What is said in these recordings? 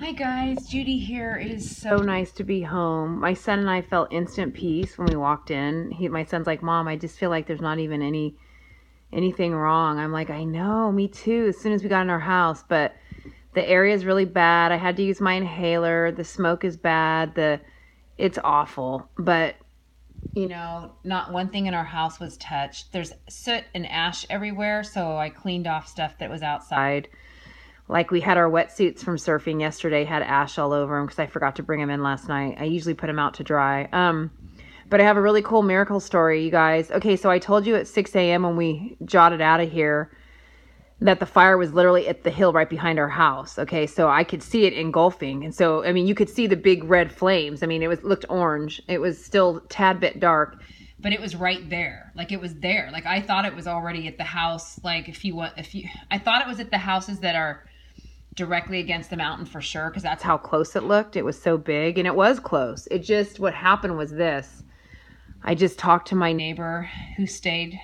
Hi guys, Judy here. It is so nice to be home. My son and I felt instant peace when we walked in. My son's like, "Mom, I just feel like there's not even anything wrong." I'm like, "I know, me too." As soon as we got in our house, but the area is really bad. I had to use my inhaler. The smoke is bad. It's awful. But not one thing in our house was touched. There's soot and ash everywhere, so I cleaned off stuff that was outside. Like we had our wetsuits from surfing yesterday, had ash all over them because I forgot to bring them in last night. I usually put them out to dry. But I have a really cool miracle story, you guys. Okay, so I told you at 6 a.m. when we jotted out of here that the fire was literally at the hill right behind our house. Okay, so I could see it engulfing. And so, I mean, you could see the big red flames. I mean, it looked orange. It was still a tad bit dark, but it was right there. Like it was there. Like I thought it was already at the house. Like I thought it was at the houses that are directly against the mountain for sure, because that's how close it looked. It was so big, and it was close. What happened was this. I just talked to my neighbor who stayed.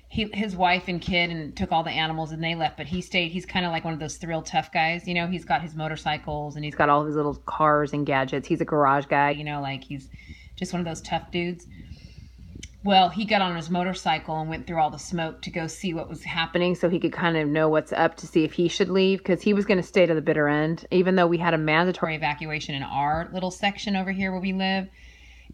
His wife and kid and took all the animals and they left, but he stayed. He's kind of like one of those thrill tough guys. He's got his motorcycles and he's got all his little cars and gadgets. He's a garage guy, like he's just one of those tough dudes. Well, he got on his motorcycle and went through all the smoke to go see what was happening so he could kind of know what's up to see if he should leave, because he was going to stay to the bitter end. Even though we had a mandatory evacuation in our little section over here where we live,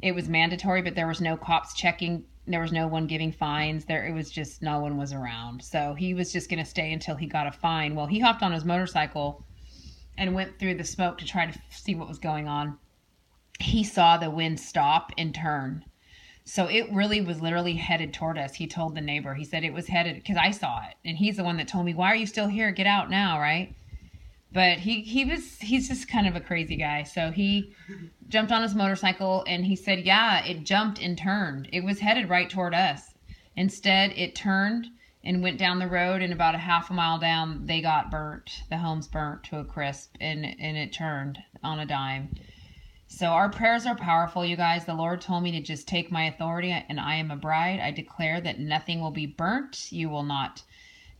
it was mandatory, but there was no cops checking. There was no one giving fines. It was just no one was around. So he was just going to stay until he got a fine. Well, he hopped on his motorcycle and went through the smoke to try to see what was going on. He saw the wind stop and turn. So it really was literally headed toward us. He told the neighbor, he said it was headed, because I saw it. And he's the one that told me, "Why are you still here? Get out now," right? But he's just kind of a crazy guy. So he jumped on his motorcycle and he said, yeah, it jumped and turned. It was headed right toward us. Instead, it turned and went down the road, and about a half a mile down, they got burnt. The home's burnt to a crisp, and it turned on a dime. So our prayers are powerful, you guys. The Lord told me to just take my authority, and I am a bride. I declare that nothing will be burnt. You will not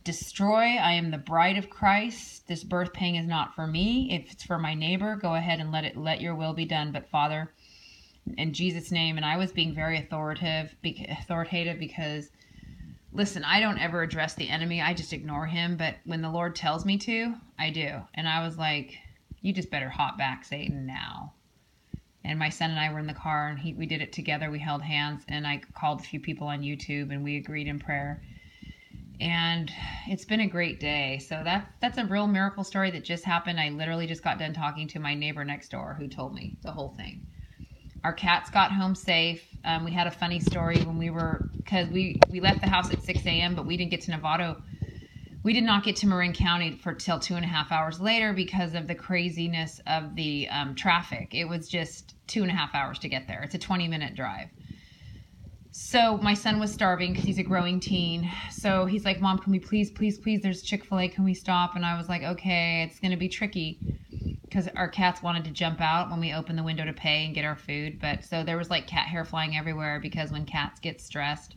destroy. I am the bride of Christ. This birth pang is not for me. If it's for my neighbor, go ahead and let your will be done. But Father, in Jesus' name, and I was being very authoritative because, listen, I don't ever address the enemy. I just ignore him. But when the Lord tells me to, I do. And I was like, you just better hop back, Satan, now. And my son and I were in the car, and we did it together. We held hands, and I called a few people on YouTube, and we agreed in prayer. And it's been a great day. So that's a real miracle story that just happened. I literally just got done talking to my neighbor next door who told me the whole thing. Our cats got home safe. We had a funny story when because we left the house at 6 a.m., but we didn't get to Novato. We did not get to Marin County till 2.5 hours later because of the craziness of the traffic. It was just 2.5 hours to get there. It's a 20-minute drive. So my son was starving because he's a growing teen. So he's like, "Mom, can we please, there's Chick-fil-A, can we stop?" And I was like, okay, it's going to be tricky because our cats wanted to jump out when we opened the window to pay and get our food. But so there was like cat hair flying everywhere, because when cats get stressed,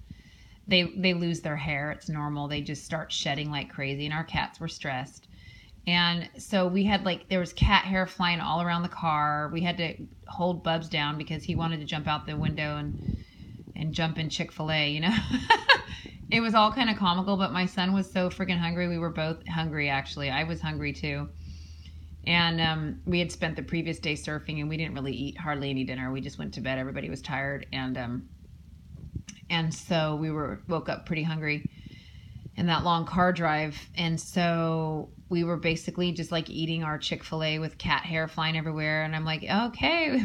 they lose their hair. It's normal. They just start shedding like crazy, and our cats were stressed. And so we had there was cat hair flying all around the car. We had to hold Bubs down because he wanted to jump out the window and jump in Chick-fil-A, It was all kind of comical, but my son was so freaking hungry. We were both hungry, actually. I was hungry too. And we had spent the previous day surfing, and we didn't really eat hardly any dinner. We just went to bed. Everybody was tired. And so we woke up pretty hungry in that long car drive. And so we were basically just eating our Chick-fil-A with cat hair flying everywhere. And I'm like, okay,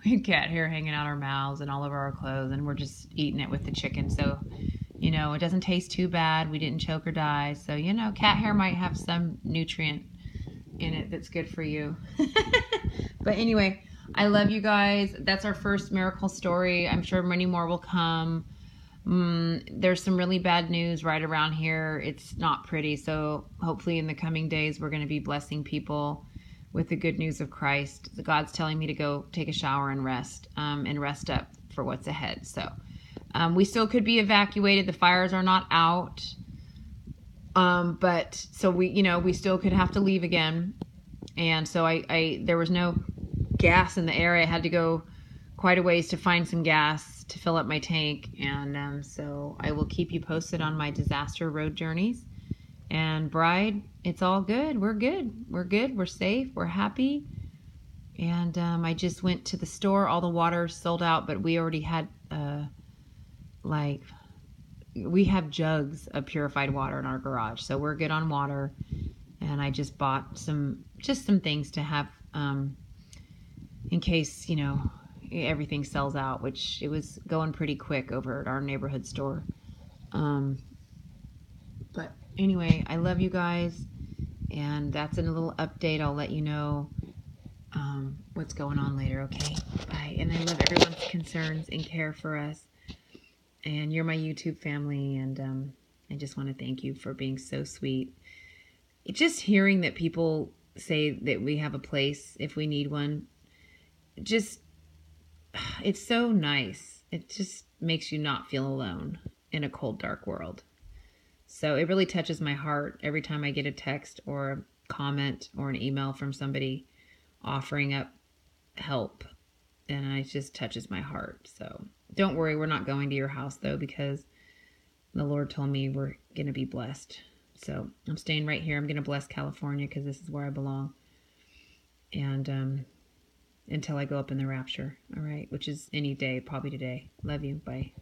we had cat hair hanging out our mouths and all over our clothes, and we're just eating it with the chicken. So, it doesn't taste too bad. We didn't choke or die. So, cat hair might have some nutrient in it that's good for you. But anyway, I love you guys. That's our first miracle story. I'm sure many more will come. There's some really bad news right around here. It's not pretty. So hopefully in the coming days, we're going to be blessing people with the good news of Christ. God's telling me to go take a shower and rest up for what's ahead. So we still could be evacuated. The fires are not out. But so we still could have to leave again. And so there was no gas in the area. I had to go quite a ways to find some gas to fill up my tank. And so I will keep you posted on my disaster road journeys. And Bride, it's all good. We're good. We're good. We're safe. We're happy. And I just went to the store. All the water sold out, but we already had we have jugs of purified water in our garage, so we're good on water. And I just bought some things to have in case, everything sells out, which it was going pretty quick over at our neighborhood store. But anyway, I love you guys, and that's a little update. I'll let you know what's going on later, okay? Bye. And I love everyone's concerns and care for us. And you're my YouTube family, and I just want to thank you for being so sweet. Just hearing that people say that we have a place if we need one, it's so nice. It just makes you not feel alone in a cold, dark world. So it really touches my heart every time I get a text or a comment or an email from somebody offering up help. And it just touches my heart. So don't worry, we're not going to your house though, because the Lord told me we're going to be blessed. So I'm staying right here. I'm going to bless California because this is where I belong. And until I go up in the rapture. All right. Which is any day, probably today. Love you. Bye.